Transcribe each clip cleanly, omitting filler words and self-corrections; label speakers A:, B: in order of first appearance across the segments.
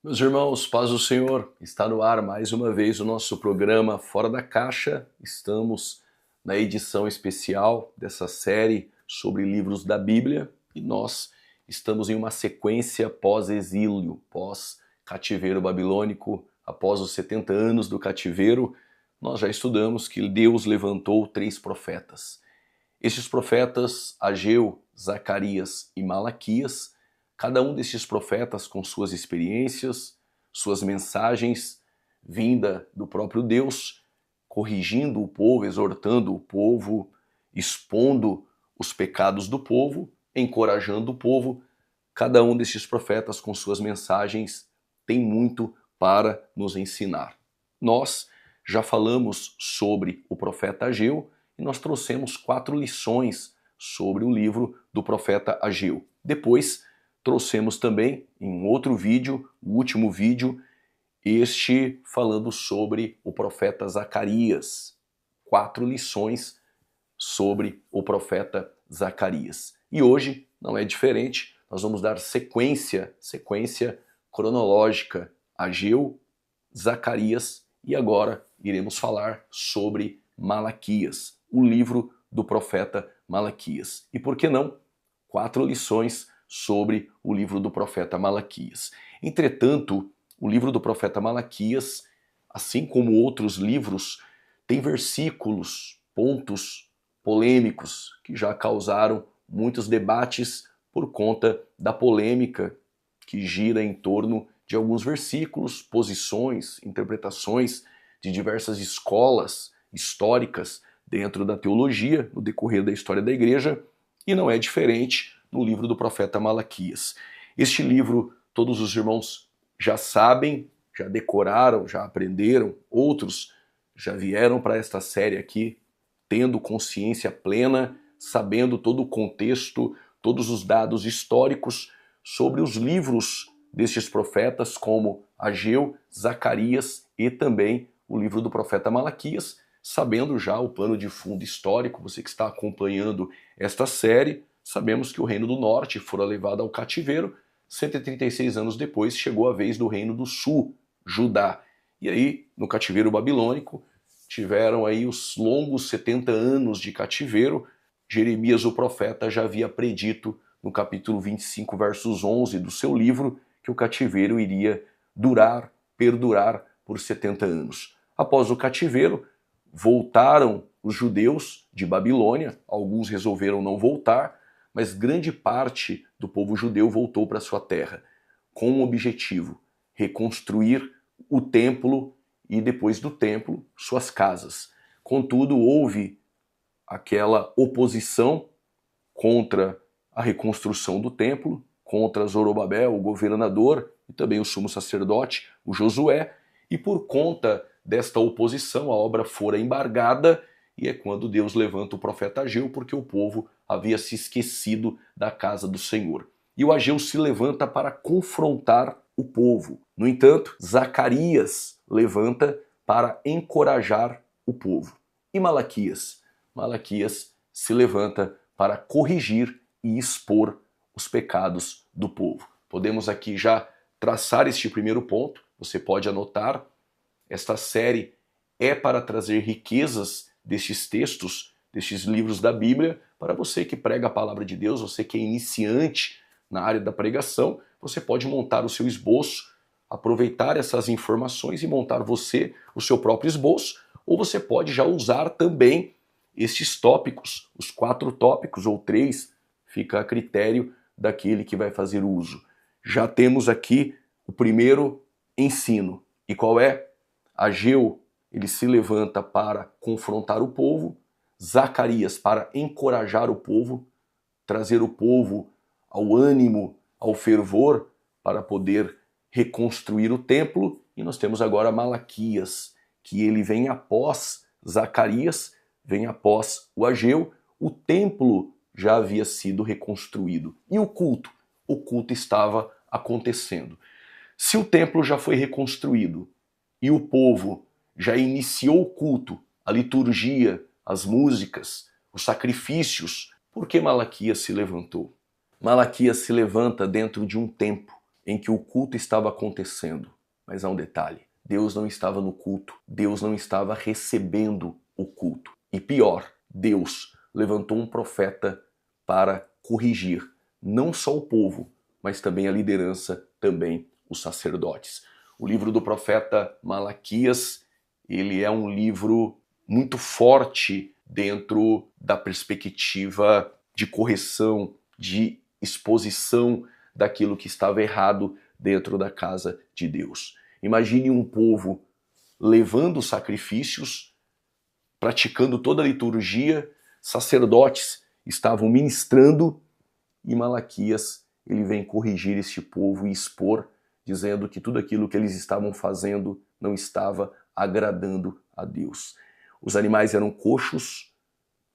A: Meus irmãos, paz do Senhor, está no ar mais uma vez o nosso programa Fora da Caixa. Estamos na edição especial dessa série sobre livros da Bíblia e nós estamos em uma sequência pós-exílio, pós-cativeiro babilônico. Após os 70 anos do cativeiro, nós já estudamos que Deus levantou 3 profetas. Estes profetas, Ageu, Zacarias e Malaquias, cada um desses profetas com suas experiências, suas mensagens, vinda do próprio Deus, corrigindo o povo, exortando o povo, expondo os pecados do povo, encorajando o povo. Cada um desses profetas com suas mensagens tem muito para nos ensinar. Nós já falamos sobre o profeta Ageu e nós trouxemos 4 lições sobre o livro do profeta Ageu. Depois, trouxemos também em um outro vídeo, o último vídeo, este falando sobre o profeta Zacarias. 4 lições sobre o profeta Zacarias. E hoje não é diferente, nós vamos dar sequência cronológica, Ageu, Zacarias e agora iremos falar sobre Malaquias, o livro do profeta Malaquias. E por que não? 4 lições sobre o livro do profeta Malaquias. Entretanto, o livro do profeta Malaquias, assim como outros livros, tem versículos, pontos polêmicos que já causaram muitos debates por conta da polêmica que gira em torno de alguns versículos, posições, interpretações de diversas escolas históricas dentro da teologia, no decorrer da história da igreja, e não é diferente no livro do profeta Malaquias. Este livro, todos os irmãos já sabem, já decoraram, já aprenderam, outros já vieram para esta série aqui tendo consciência plena, sabendo todo o contexto, todos os dados históricos sobre os livros destes profetas, como Ageu, Zacarias e também o livro do profeta Malaquias, sabendo já o pano de fundo histórico. Você que está acompanhando esta série, sabemos que o Reino do Norte fora levado ao cativeiro, 136 anos depois chegou a vez do Reino do Sul, Judá. E aí, no cativeiro babilônico, tiveram aí os longos 70 anos de cativeiro. Jeremias, o profeta, já havia predito no capítulo 25, versos 11 do seu livro, que o cativeiro iria durar, perdurar por 70 anos. Após o cativeiro, voltaram os judeus de Babilônia, alguns resolveram não voltar, mas grande parte do povo judeu voltou para sua terra, com um objetivo: reconstruir o templo e, depois do templo, suas casas. Contudo, houve aquela oposição contra a reconstrução do templo, contra Zorobabel, o governador, e também o sumo sacerdote, o Josué, e por conta desta oposição a obra fora embargada, e é quando Deus levanta o profeta Ageu, porque o povo havia se esquecido da casa do Senhor. E o Ageu se levanta para confrontar o povo. No entanto, Zacarias levanta para encorajar o povo. E Malaquias? Malaquias se levanta para corrigir e expor os pecados do povo. Podemos aqui já traçar este primeiro ponto, você pode anotar. Esta série é para trazer riquezas destes textos, destes livros da Bíblia, para você que prega a palavra de Deus, você que é iniciante na área da pregação, você pode montar o seu esboço, aproveitar essas informações e montar você o seu próprio esboço, ou você pode já usar também estes tópicos, os 4 tópicos ou 3, fica a critério daquele que vai fazer uso. Já temos aqui o primeiro ensino. E qual é? Ageu, ele se levanta para confrontar o povo, Zacarias para encorajar o povo, trazer o povo ao ânimo, ao fervor, para poder reconstruir o templo, e nós temos agora Malaquias, que ele vem após Zacarias, vem após o Ageu. O templo já havia sido reconstruído. E o culto? O culto estava acontecendo. Se o templo já foi reconstruído e o povo já iniciou o culto, a liturgia, as músicas, os sacrifícios, por que Malaquias se levantou? Malaquias se levanta dentro de um tempo em que o culto estava acontecendo. Mas há um detalhe: Deus não estava no culto, Deus não estava recebendo o culto. E pior, Deus levantou um profeta para corrigir não só o povo, mas também a liderança, também os sacerdotes. O livro do profeta Malaquias, ele é um livro muito forte dentro da perspectiva de correção, de exposição daquilo que estava errado dentro da casa de Deus. Imagine um povo levando sacrifícios, praticando toda a liturgia, sacerdotes estavam ministrando e Malaquias ele vem corrigir este povo e expor, dizendo que tudo aquilo que eles estavam fazendo não estava agradando a Deus. Os animais eram coxos,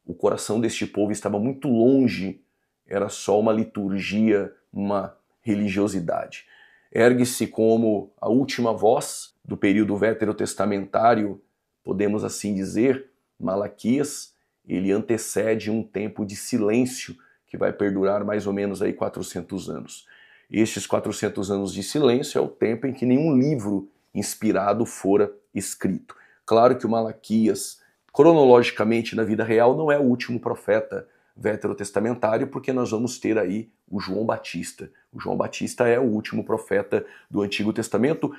A: o coração deste povo estava muito longe, era só uma liturgia, uma religiosidade. Ergue-se como a última voz do período veterotestamentário, podemos assim dizer, Malaquias, ele antecede um tempo de silêncio que vai perdurar mais ou menos aí 400 anos. Estes 400 anos de silêncio é o tempo em que nenhum livro inspirado fora escrito. Claro que o Malaquias, cronologicamente na vida real, não é o último profeta veterotestamentário, porque nós vamos ter aí o João Batista. O João Batista é o último profeta do Antigo Testamento.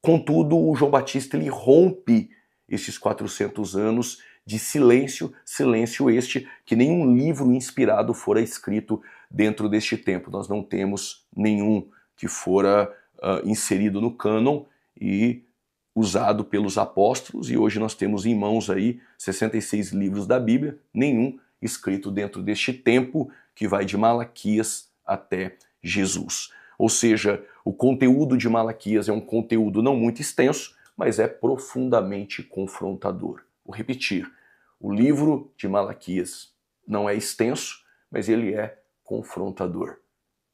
A: Contudo, o João Batista ele rompe esses 400 anos de silêncio, silêncio este que nenhum livro inspirado fora escrito dentro deste tempo. Nós não temos nenhum que fora inserido no cânon e usado pelos apóstolos, e hoje nós temos em mãos aí 66 livros da Bíblia, nenhum escrito dentro deste tempo que vai de Malaquias até Jesus. Ou seja, o conteúdo de Malaquias é um conteúdo não muito extenso, mas é profundamente confrontador. Vou repetir, o livro de Malaquias não é extenso, mas ele é confrontador.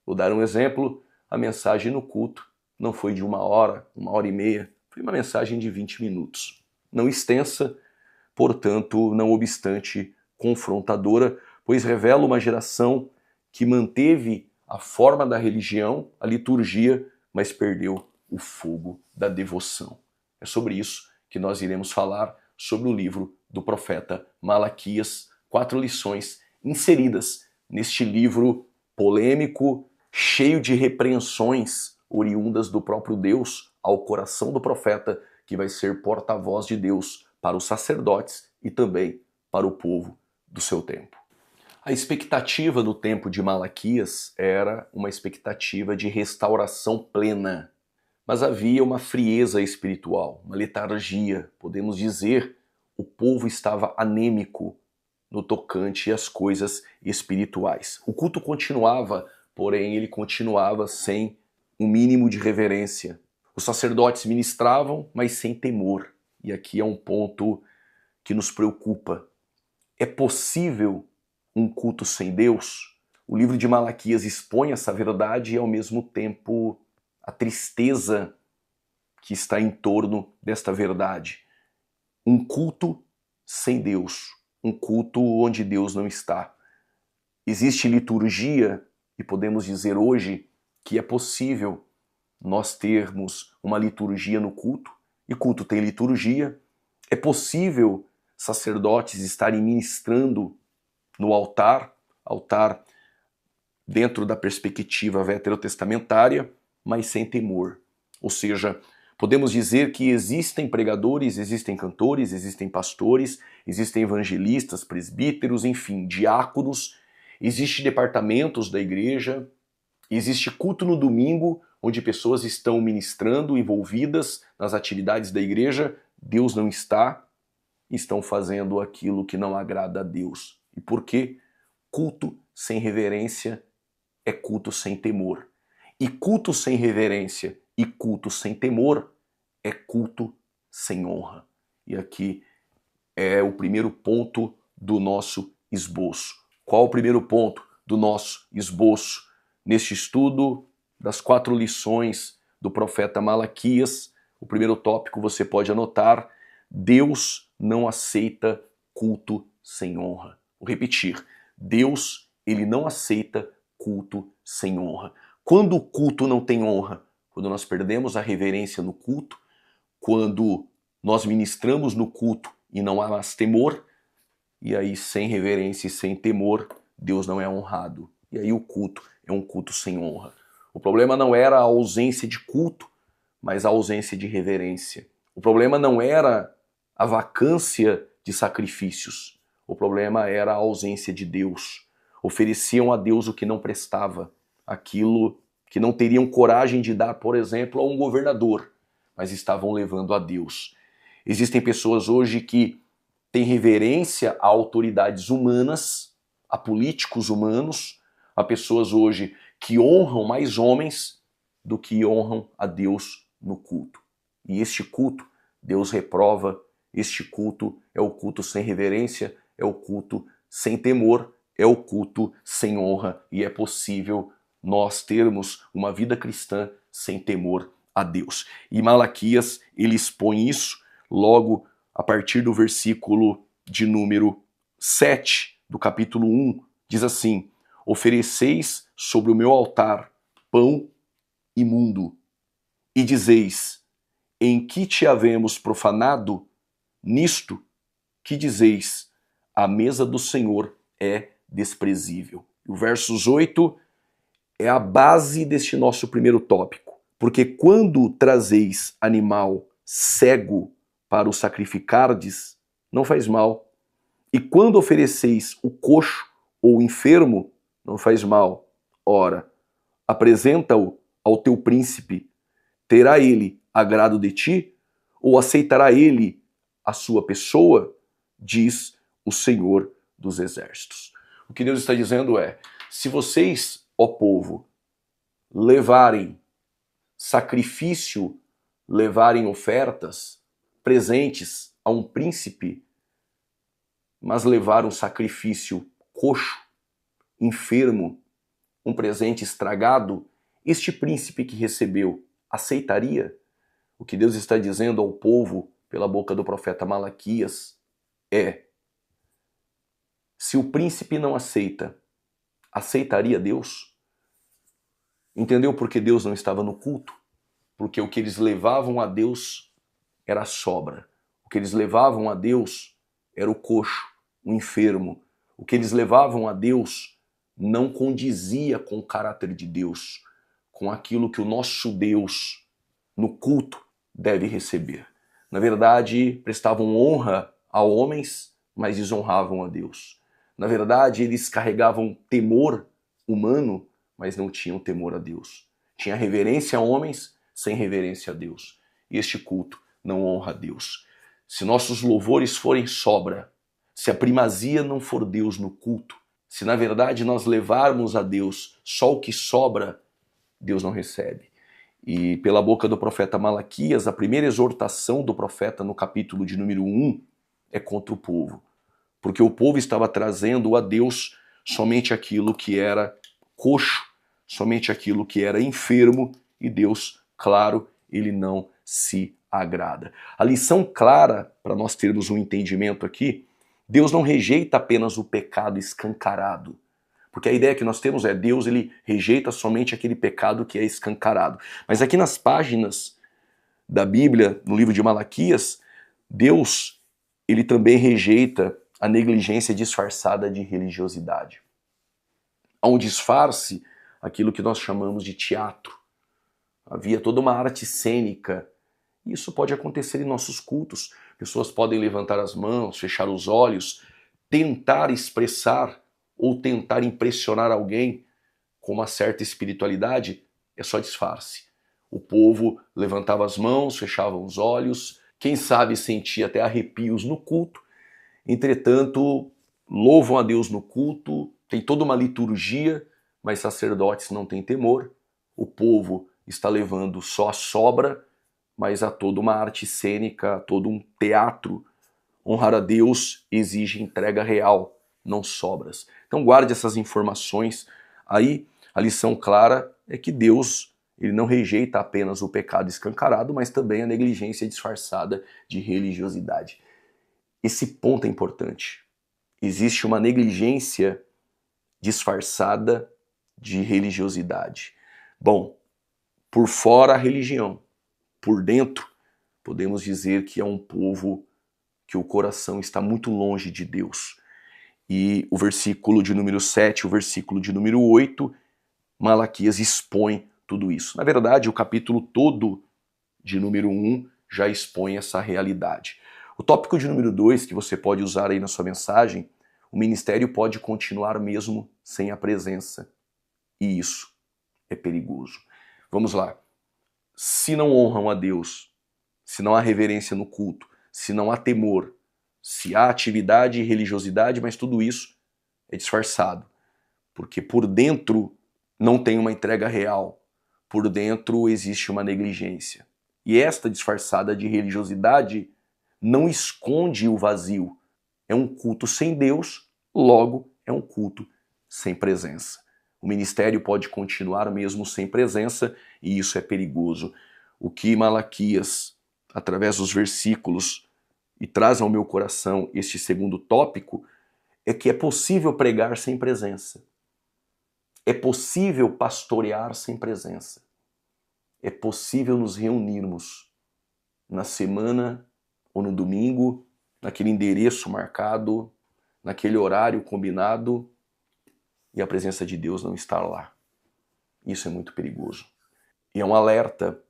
A: Vou dar um exemplo, a mensagem no culto não foi de 1 hora e meia, foi uma mensagem de 20 minutos. Não extensa, portanto, não obstante confrontadora, pois revela uma geração que manteve a forma da religião, a liturgia, mas perdeu o fogo da devoção. É sobre isso que nós iremos falar, sobre o livro do profeta Malaquias, 4 lições inseridas neste livro polêmico, cheio de repreensões oriundas do próprio Deus ao coração do profeta, que vai ser porta-voz de Deus para os sacerdotes e também para o povo do seu tempo. A expectativa do tempo de Malaquias era uma expectativa de restauração plena, mas havia uma frieza espiritual, uma letargia, podemos dizer, o povo estava anêmico no tocante às coisas espirituais. O culto continuava, porém ele continuava sem um mínimo de reverência. Os sacerdotes ministravam, mas sem temor. E aqui é um ponto que nos preocupa. É possível um culto sem Deus? O livro de Malaquias expõe essa verdade e, ao mesmo tempo, a tristeza que está em torno desta verdade. Um culto sem Deus, um culto onde Deus não está. Existe liturgia e podemos dizer hoje que é possível nós termos uma liturgia no culto, e culto tem liturgia. É possível sacerdotes estarem ministrando no altar dentro da perspectiva veterotestamentária, mas sem temor. Ou seja, podemos dizer que existem pregadores, existem cantores, existem pastores, existem evangelistas, presbíteros, enfim, diáconos, existem departamentos da igreja, existe culto no domingo, onde pessoas estão ministrando, envolvidas nas atividades da igreja, Deus não está, estão fazendo aquilo que não agrada a Deus. E por quê? Culto sem reverência é culto sem temor. E culto sem reverência e culto sem temor é culto sem honra. E aqui é o primeiro ponto do nosso esboço. Qual o primeiro ponto do nosso esboço neste estudo das 4 lições do profeta Malaquias? O primeiro tópico você pode anotar: Deus não aceita culto sem honra. Vou repetir: Deus, ele não aceita culto sem honra. Quando o culto não tem honra? Quando nós perdemos a reverência no culto, quando nós ministramos no culto e não há mais temor, e aí sem reverência e sem temor, Deus não é honrado. E aí o culto é um culto sem honra. O problema não era a ausência de culto, mas a ausência de reverência. O problema não era a vacância de sacrifícios. O problema era a ausência de Deus. Ofereciam a Deus o que não prestava, aquilo que não teriam coragem de dar, por exemplo, a um governador, mas estavam levando a Deus. Existem pessoas hoje que têm reverência a autoridades humanas, a políticos humanos, a pessoas hoje que honram mais homens do que honram a Deus no culto. E este culto, Deus reprova, este culto é o culto sem reverência, é o culto sem temor, é o culto sem honra, e é possível nós termos uma vida cristã sem temor a Deus. E Malaquias, ele expõe isso logo a partir do versículo de número 7 do capítulo 1, diz assim: ofereceis sobre o meu altar pão imundo, e dizeis, em que te havemos profanado? Nisto que dizeis, a mesa do Senhor é desprezível. O versos 8 é a base deste nosso primeiro tópico. Porque quando trazeis animal cego para o sacrificardes, não faz mal. E quando ofereceis o coxo ou o enfermo, não faz mal. Ora, apresenta-o ao teu príncipe. Terá ele agrado de ti? Ou aceitará ele a sua pessoa? Diz o Senhor dos Exércitos. O que Deus está dizendo é, se vocês, ó povo, levarem sacrifício, levarem ofertas, presentes a um príncipe, mas levar um sacrifício coxo, enfermo, um presente estragado, este príncipe que recebeu aceitaria? O que Deus está dizendo ao povo pela boca do profeta Malaquias é: se o príncipe não aceita, aceitaria Deus? Entendeu por que Deus não estava no culto? Porque o que eles levavam a Deus era a sobra. O que eles levavam a Deus era o coxo, o enfermo. O que eles levavam a Deus não condizia com o caráter de Deus, com aquilo que o nosso Deus, no culto, deve receber. Na verdade, prestavam honra a homens, mas desonravam a Deus. Na verdade, eles carregavam temor humano, mas não tinham temor a Deus. Tinha reverência a homens, sem reverência a Deus. E este culto não honra a Deus. Se nossos louvores forem sobra, se a primazia não for Deus no culto, se na verdade nós levarmos a Deus só o que sobra, Deus não recebe. E pela boca do profeta Malaquias, a primeira exortação do profeta no capítulo de número 1 é contra o povo. Porque o povo estava trazendo a Deus somente aquilo que era coxo, somente aquilo que era enfermo, e Deus, claro, ele não se agrada. A lição clara, para nós termos um entendimento aqui, Deus não rejeita apenas o pecado escancarado. Porque a ideia que nós temos é Deus, ele rejeita somente aquele pecado que é escancarado. Mas aqui nas páginas da Bíblia, no livro de Malaquias, Deus, ele também rejeita a negligência disfarçada de religiosidade. Há um disfarce, aquilo que nós chamamos de teatro. Havia toda uma arte cênica. Isso pode acontecer em nossos cultos. Pessoas podem levantar as mãos, fechar os olhos, tentar expressar ou tentar impressionar alguém com uma certa espiritualidade. É só disfarce. O povo levantava as mãos, fechava os olhos, quem sabe sentia até arrepios no culto. Entretanto, louvam a Deus no culto, tem toda uma liturgia, mas sacerdotes não têm temor. O povo está levando só a sobra, mas há toda uma arte cênica, todo um teatro. Honrar a Deus exige entrega real, não sobras. Então guarde essas informações. Aí a lição clara é que Deus, ele não rejeita apenas o pecado escancarado, mas também a negligência disfarçada de religiosidade. Esse ponto é importante. Existe uma negligência disfarçada de religiosidade. Bom, por fora a religião, por dentro podemos dizer que é um povo que o coração está muito longe de Deus. E o versículo de número 7, o versículo de número 8, Malaquias expõe tudo isso. Na verdade, o capítulo todo de número 1 já expõe essa realidade. O tópico de número 2, que você pode usar aí na sua mensagem, o ministério pode continuar mesmo sem a presença. E isso é perigoso. Vamos lá. Se não honram a Deus, se não há reverência no culto, se não há temor, se há atividade e religiosidade, mas tudo isso é disfarçado. Porque por dentro não tem uma entrega real. Por dentro existe uma negligência. E esta disfarçada de religiosidade não esconde o vazio. É um culto sem Deus, logo é um culto sem presença. O ministério pode continuar mesmo sem presença e isso é perigoso. O que Malaquias, através dos versículos, e traz ao meu coração este segundo tópico, é que é possível pregar sem presença. É possível pastorear sem presença. É possível nos reunirmos na semana ou no domingo, naquele endereço marcado, naquele horário combinado, e a presença de Deus não estar lá. Isso é muito perigoso. E é um alerta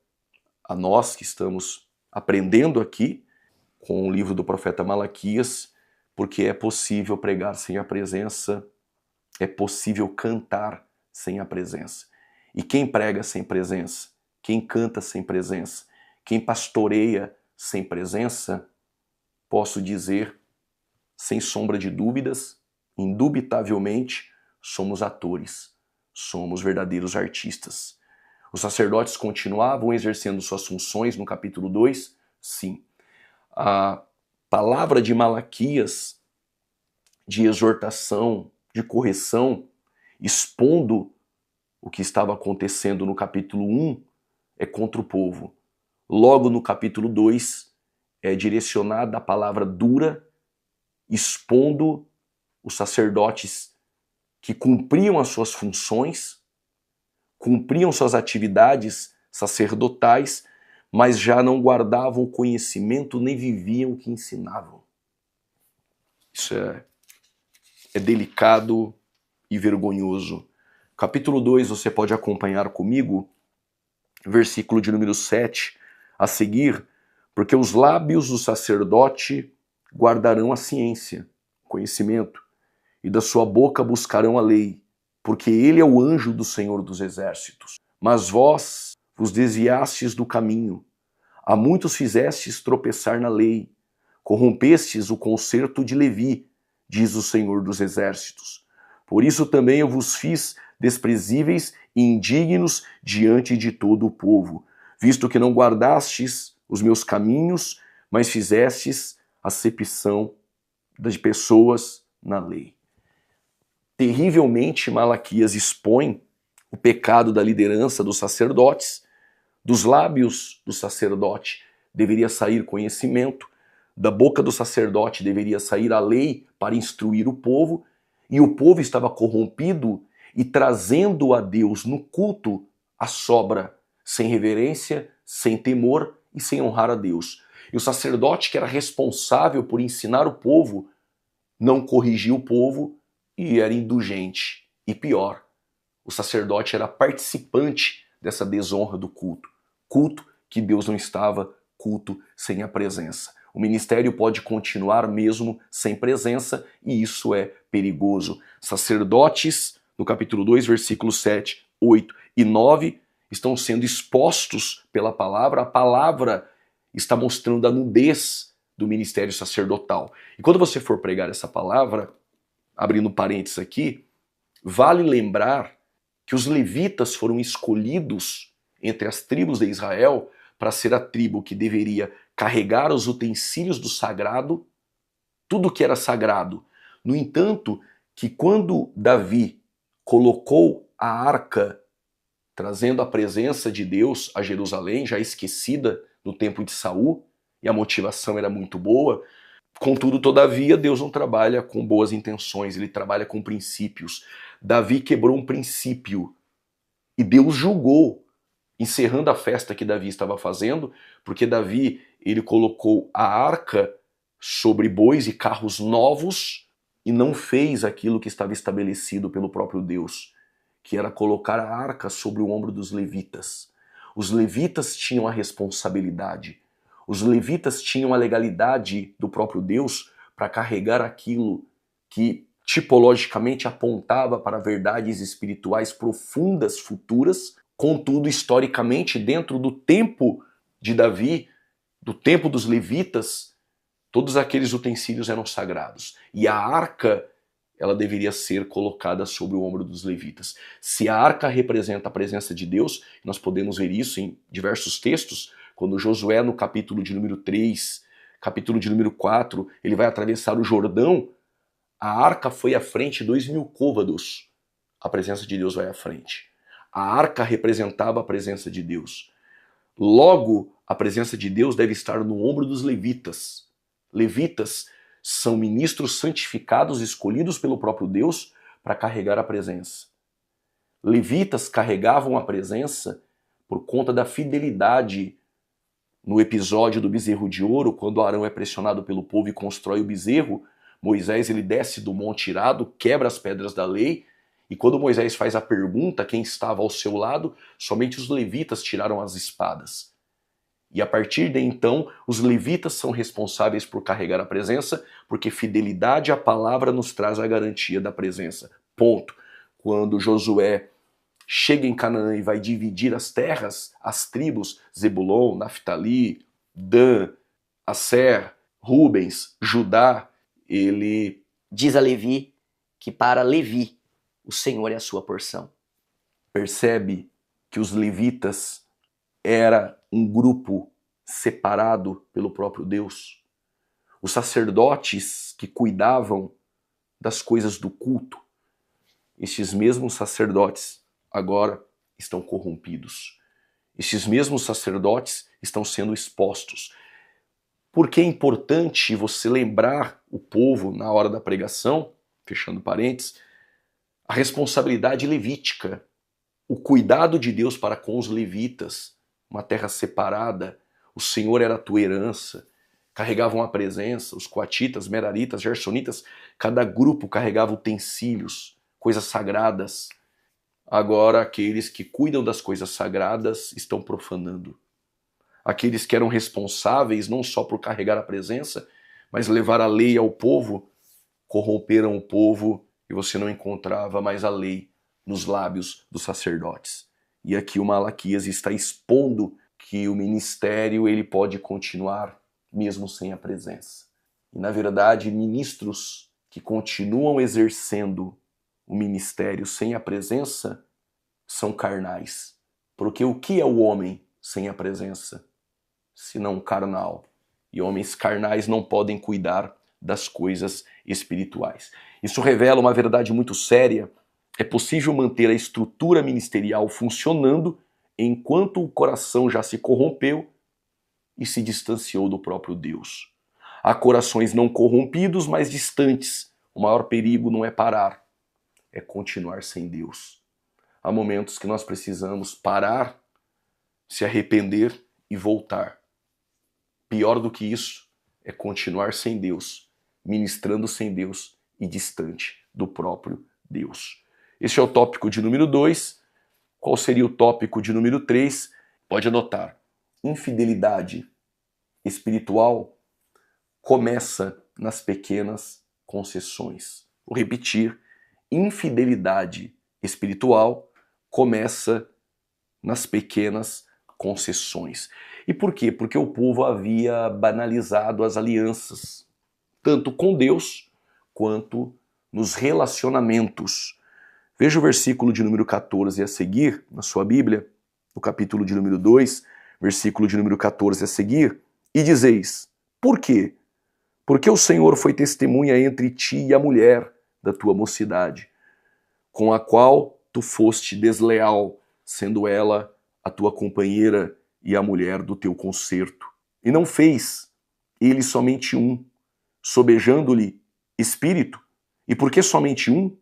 A: a nós que estamos aprendendo aqui com o livro do profeta Malaquias, porque é possível pregar sem a presença, é possível cantar sem a presença. E quem prega sem presença, quem canta sem presença, quem pastoreia sem presença, posso dizer, sem sombra de dúvidas, indubitavelmente, somos atores, somos verdadeiros artistas. Os sacerdotes continuavam exercendo suas funções no capítulo 2? Sim. A palavra de Malaquias, de exortação, de correção, expondo o que estava acontecendo no capítulo 1, é contra o povo. Logo no capítulo 2, é direcionada a palavra dura, expondo os sacerdotes que cumpriam as suas funções, cumpriam suas atividades sacerdotais, mas já não guardavam conhecimento nem viviam o que ensinavam. Isso é delicado e vergonhoso. Capítulo 2, você pode acompanhar comigo, versículo de número 7, a seguir, porque os lábios do sacerdote guardarão a ciência, conhecimento, e da sua boca buscarão a lei, porque ele é o anjo do Senhor dos Exércitos. Mas vós vos desviastes do caminho, a muitos fizestes tropeçar na lei, corrompestes o concerto de Levi, diz o Senhor dos Exércitos. Por isso também eu vos fiz desprezíveis e indignos diante de todo o povo, visto que não guardastes os meus caminhos, mas fizestes acepção das pessoas na lei. Terrivelmente, Malaquias expõe o pecado da liderança dos sacerdotes. Dos lábios do sacerdote deveria sair conhecimento, da boca do sacerdote deveria sair a lei para instruir o povo, e o povo estava corrompido e trazendo a Deus no culto a sobra, sem reverência, sem temor e sem honrar a Deus. E o sacerdote, que era responsável por ensinar o povo, não corrigia o povo e era indulgente. E pior, o sacerdote era participante dessa desonra do culto. Culto que Deus não estava, culto sem a presença. O ministério pode continuar mesmo sem presença e isso é perigoso. Sacerdotes, no capítulo 2, versículos 7, 8 e 9, estão sendo expostos pela palavra. A palavra está mostrando a nudez do ministério sacerdotal. E quando você for pregar essa palavra, abrindo parênteses aqui, vale lembrar que os levitas foram escolhidos entre as tribos de Israel para ser a tribo que deveria carregar os utensílios do sagrado, tudo que era sagrado. No entanto, que quando Davi colocou a arca, trazendo a presença de Deus a Jerusalém, já esquecida no tempo de Saul, e a motivação era muito boa, contudo, todavia, Deus não trabalha com boas intenções, ele trabalha com princípios. Davi quebrou um princípio E Deus julgou, encerrando a festa que Davi estava fazendo, porque Davi, ele colocou a arca sobre bois e carros novos e não fez aquilo que estava estabelecido pelo próprio Deus, que era colocar a arca sobre o ombro dos levitas. Os levitas tinham a responsabilidade, os levitas tinham a legalidade do próprio Deus para carregar aquilo que tipologicamente apontava para verdades espirituais profundas futuras. Contudo, historicamente, dentro do tempo de Davi, do tempo dos levitas, todos aqueles utensílios eram sagrados. E a arca, ela deveria ser colocada sobre o ombro dos levitas. Se a arca representa a presença de Deus, nós podemos ver isso em diversos textos, quando Josué, no capítulo de número 3, capítulo de número 4, ele vai atravessar o Jordão, a arca foi à frente 2000 côvados. A presença de Deus vai à frente. A arca representava a presença de Deus. Logo, a presença de Deus deve estar no ombro dos levitas. Levitas são ministros santificados, escolhidos pelo próprio Deus para carregar a presença. Levitas carregavam a presença por conta da fidelidade. No episódio do bezerro de ouro, quando Arão é pressionado pelo povo e constrói o bezerro, Moisés ele desce do monte irado, quebra as pedras da lei, e quando Moisés faz a pergunta quem estava ao seu lado, somente os levitas tiraram as espadas. E a partir de então, os levitas são responsáveis por carregar a presença, porque fidelidade à palavra nos traz a garantia da presença. Ponto. Quando Josué chega em Canaã e vai dividir as terras, as tribos, Zebulon, Naftali, Dan, Asser, Rubens, Judá, ele diz a Levi que para Levi o Senhor é a sua porção. Percebe que os levitas era um grupo separado pelo próprio Deus. Os sacerdotes que cuidavam das coisas do culto, estes mesmos sacerdotes agora estão corrompidos. Estes mesmos sacerdotes estão sendo expostos. Porque é importante você lembrar o povo na hora da pregação, fechando parênteses, a responsabilidade levítica, o cuidado de Deus para com os levitas, uma terra separada, o Senhor era a tua herança, carregavam a presença, os coatitas, meraritas, gersonitas, cada grupo carregava utensílios, coisas sagradas. Agora aqueles que cuidam das coisas sagradas estão profanando. Aqueles que eram responsáveis não só por carregar a presença, mas levar a lei ao povo, corromperam o povo e você não encontrava mais a lei nos lábios dos sacerdotes. E aqui o Malaquias está expondo que o ministério ele pode continuar mesmo sem a presença. E na verdade, ministros que continuam exercendo o ministério sem a presença são carnais. Porque o que é o homem sem a presença? Senão carnal. E homens carnais não podem cuidar das coisas espirituais. Isso revela uma verdade muito séria. É possível manter a estrutura ministerial funcionando enquanto o coração já se corrompeu e se distanciou do próprio Deus. Há corações não corrompidos, mas distantes. O maior perigo não é parar, é continuar sem Deus. Há momentos que nós precisamos parar, se arrepender e voltar. Pior do que isso é continuar sem Deus, ministrando sem Deus e distante do próprio Deus. Este é o tópico de número 2. Qual seria o tópico de número 3? Pode anotar. Infidelidade espiritual começa nas pequenas concessões. Vou repetir. Infidelidade espiritual começa nas pequenas concessões. E por quê? Porque o povo havia banalizado as alianças, tanto com Deus quanto nos relacionamentos. Veja o versículo de número 14 a seguir, na sua Bíblia, no capítulo de número 2, versículo de número 14 a seguir, e dizeis, por quê? Porque o Senhor foi testemunha entre ti e a mulher da tua mocidade, com a qual tu foste desleal, sendo ela a tua companheira e a mulher do teu concerto. E não fez ele somente um, sobejando-lhe espírito. E por que somente um?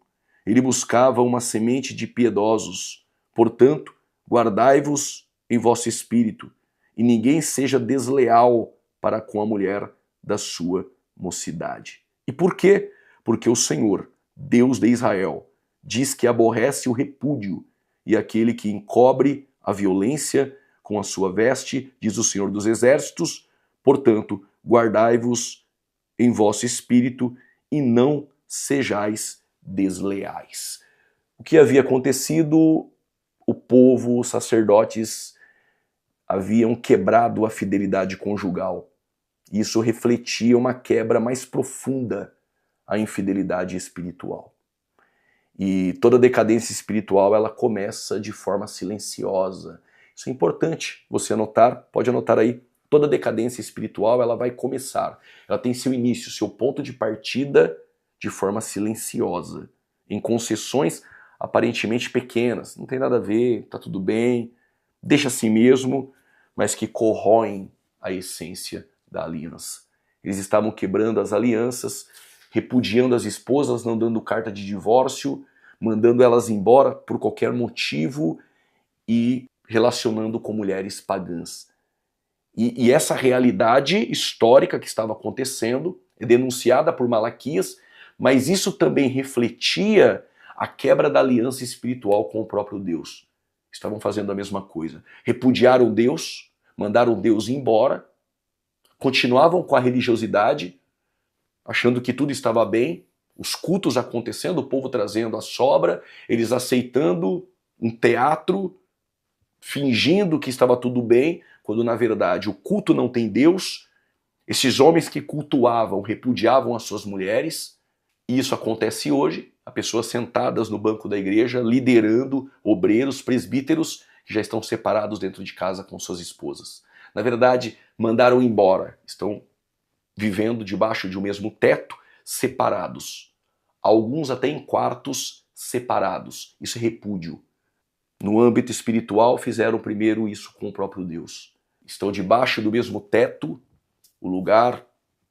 A: Ele buscava uma semente de piedosos, Portanto, guardai-vos em vosso espírito, e ninguém seja desleal para com a mulher da sua mocidade. E por quê? Porque o Senhor, Deus de Israel, diz que aborrece o repúdio, e aquele que encobre a violência com a sua veste, diz o Senhor dos Exércitos. Portanto, guardai-vos em vosso espírito e não sejais desleais. O que havia acontecido? O povo, os sacerdotes, haviam quebrado a fidelidade conjugal. Isso refletia uma quebra mais profunda à infidelidade espiritual. E toda decadência espiritual, ela começa de forma silenciosa. Isso é importante você anotar, pode anotar aí. Toda decadência espiritual, ela vai começar. Ela tem seu início, seu ponto de partida de forma silenciosa, em concessões aparentemente pequenas. Não tem nada a ver, tá tudo bem, deixa assim mesmo, mas que corroem a essência da aliança. Eles estavam quebrando as alianças, repudiando as esposas, não dando carta de divórcio, mandando elas embora por qualquer motivo e relacionando com mulheres pagãs. E essa realidade histórica que estava acontecendo é denunciada por Malaquias, mas isso também refletia a quebra da aliança espiritual com o próprio Deus. Estavam fazendo a mesma coisa. Repudiaram Deus, mandaram Deus embora, continuavam com a religiosidade, achando que tudo estava bem, os cultos acontecendo, o povo trazendo a sobra, eles aceitando um teatro, fingindo que estava tudo bem, quando na verdade o culto não tem Deus. Esses homens que cultuavam, repudiavam as suas mulheres, e isso acontece hoje, há pessoas sentadas no banco da igreja, liderando obreiros, presbíteros, que já estão separados dentro de casa com suas esposas. Na verdade, mandaram embora, estão vivendo debaixo de um mesmo teto, separados. Alguns até em quartos separados. Isso é repúdio. No âmbito espiritual, fizeram primeiro isso com o próprio Deus. Estão debaixo do mesmo teto, o lugar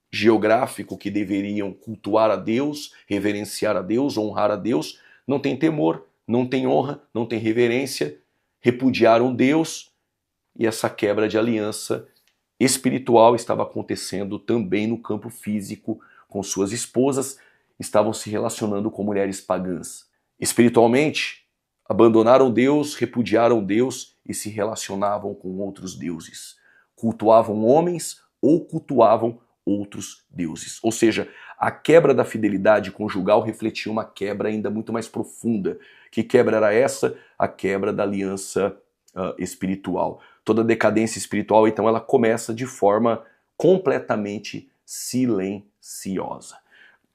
A: geográfico que deveriam cultuar a Deus, reverenciar a Deus, honrar a Deus, não tem temor, não tem honra, não tem reverência, repudiaram Deus, e essa quebra de aliança espiritual estava acontecendo também no campo físico, com suas esposas, estavam se relacionando com mulheres pagãs. Espiritualmente, abandonaram Deus, repudiaram Deus e se relacionavam com outros deuses. Cultuavam homens ou cultuavam outros deuses. Ou seja, a quebra da fidelidade conjugal refletia uma quebra ainda muito mais profunda. Que quebra era essa? A quebra da aliança espiritual. Toda decadência espiritual, então, ela começa de forma completamente silenciosa.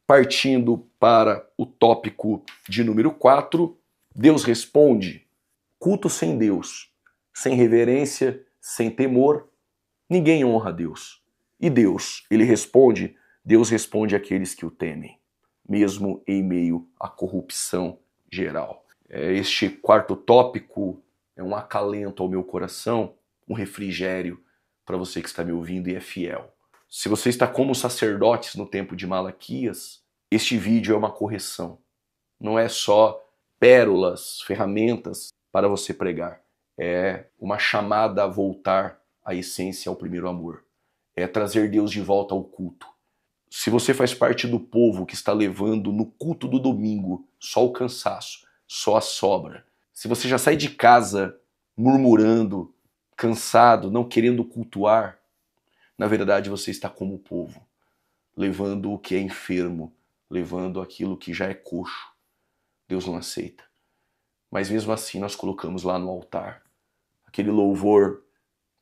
A: Partindo para o tópico de número 4, Deus responde: culto sem Deus, sem reverência, sem temor, ninguém honra a Deus. E Deus, Deus responde àqueles que o temem, mesmo em meio à corrupção geral. Este quarto tópico é um acalento ao meu coração, um refrigério para você que está me ouvindo e é fiel. Se você está como os sacerdotes no tempo de Malaquias, este vídeo é uma correção. Não é só pérolas, ferramentas para você pregar. É uma chamada a voltar à essência, ao primeiro amor. É trazer Deus de volta ao culto. Se você faz parte do povo que está levando no culto do domingo só o cansaço, só a sobra, se você já sai de casa murmurando, cansado, não querendo cultuar, na verdade você está como o povo, levando o que é enfermo, levando aquilo que já é coxo. Deus não aceita. Mas mesmo assim nós colocamos lá no altar aquele louvor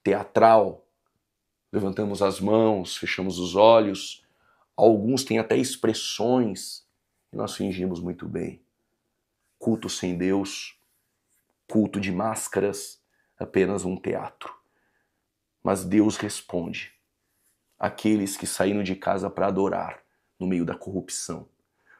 A: teatral, levantamos as mãos, fechamos os olhos, alguns têm até expressões e nós fingimos muito bem. Culto sem Deus, culto de máscaras, apenas um teatro. Mas Deus responde àqueles que saíram de casa para adorar no meio da corrupção.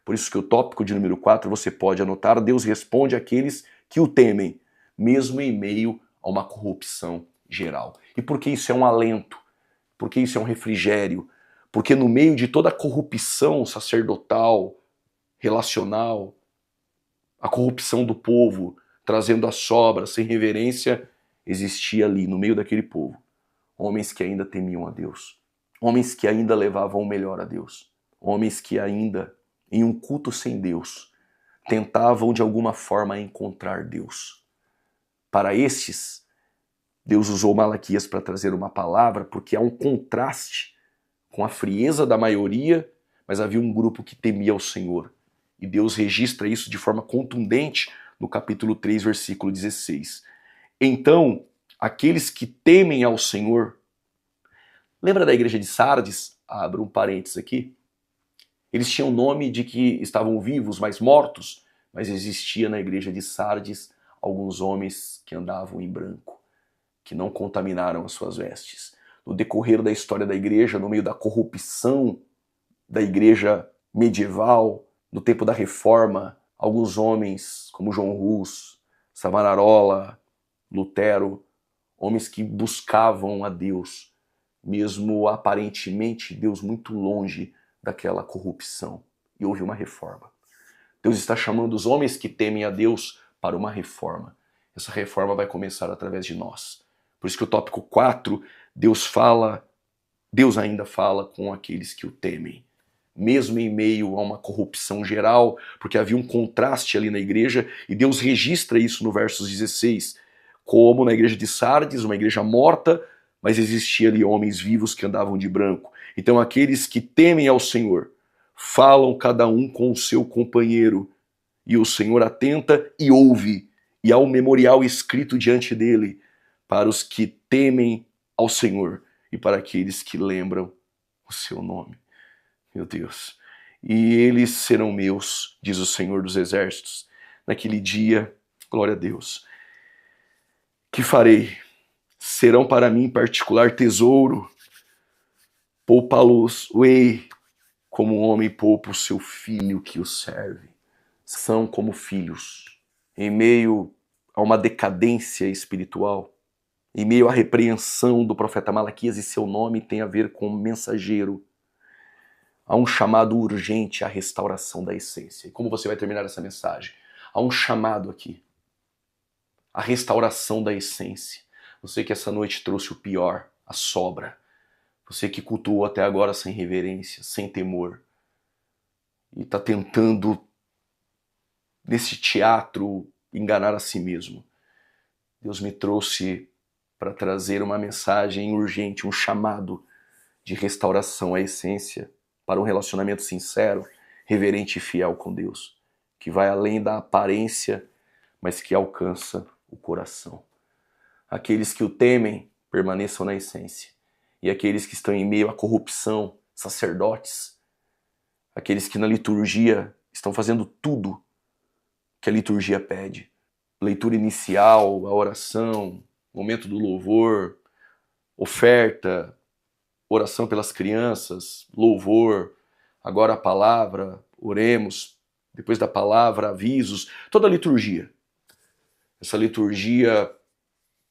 A: Por isso que o tópico de número 4 você pode anotar: Deus responde àqueles que o temem, mesmo em meio a uma corrupção geral. E por que isso é um alento? Porque isso é um refrigério? Porque no meio de toda a corrupção sacerdotal, relacional, a corrupção do povo, trazendo a sobra, sem reverência, existia ali, no meio daquele povo, homens que ainda temiam a Deus, homens que ainda levavam o melhor a Deus, homens que ainda, em um culto sem Deus, tentavam de alguma forma encontrar Deus. Para estes, Deus usou Malaquias para trazer uma palavra, porque há um contraste com a frieza da maioria, mas havia um grupo que temia ao Senhor. E Deus registra isso de forma contundente no capítulo 3, versículo 16. Então, aqueles que temem ao Senhor... Lembra da igreja de Sardes? Abro um parênteses aqui. Eles tinham o nome de que estavam vivos, mas mortos, mas existia na igreja de Sardes alguns homens que andavam em branco, que não contaminaram as suas vestes. No decorrer da história da igreja, no meio da corrupção da igreja medieval, no tempo da Reforma, alguns homens como João Hus, Savonarola, Lutero, homens que buscavam a Deus, mesmo aparentemente Deus muito longe daquela corrupção. E houve uma reforma. Deus está chamando os homens que temem a Deus para uma reforma. Essa reforma vai começar através de nós. Por isso que o tópico 4, Deus ainda fala com aqueles que o temem. Mesmo em meio a uma corrupção geral, porque havia um contraste ali na igreja, e Deus registra isso no versos 16, como na igreja de Sardes, uma igreja morta, mas existia ali homens vivos que andavam de branco. Então aqueles que temem ao Senhor, falam cada um com o seu companheiro, e o Senhor atenta e ouve, e há um memorial escrito diante dele, para os que temem ao Senhor e para aqueles que lembram o seu nome. Meu Deus. E eles serão meus, diz o Senhor dos Exércitos. Naquele dia, glória a Deus. Que farei? Serão para mim particular tesouro. Poupá-los-ei, como um homem poupa o seu filho que o serve. São como filhos, em meio a uma decadência espiritual, em meio à repreensão do profeta Malaquias, e seu nome tem a ver com mensageiro. Há um chamado urgente à restauração da essência. E como você vai terminar essa mensagem? Há um chamado aqui. A restauração da essência. Você que essa noite trouxe o pior, a sobra. Você que cultuou até agora sem reverência, sem temor. E está tentando, nesse teatro, enganar a si mesmo. Deus me trouxe para trazer uma mensagem urgente, um chamado de restauração à essência, para um relacionamento sincero, reverente e fiel com Deus, que vai além da aparência, mas que alcança o coração. Aqueles que o temem permaneçam na essência, e aqueles que estão em meio à corrupção, sacerdotes, aqueles que na liturgia estão fazendo tudo que a liturgia pede. Leitura inicial, a oração, momento do louvor, oferta, oração pelas crianças, louvor, agora a palavra, oremos, depois da palavra, avisos, toda a liturgia. Essa liturgia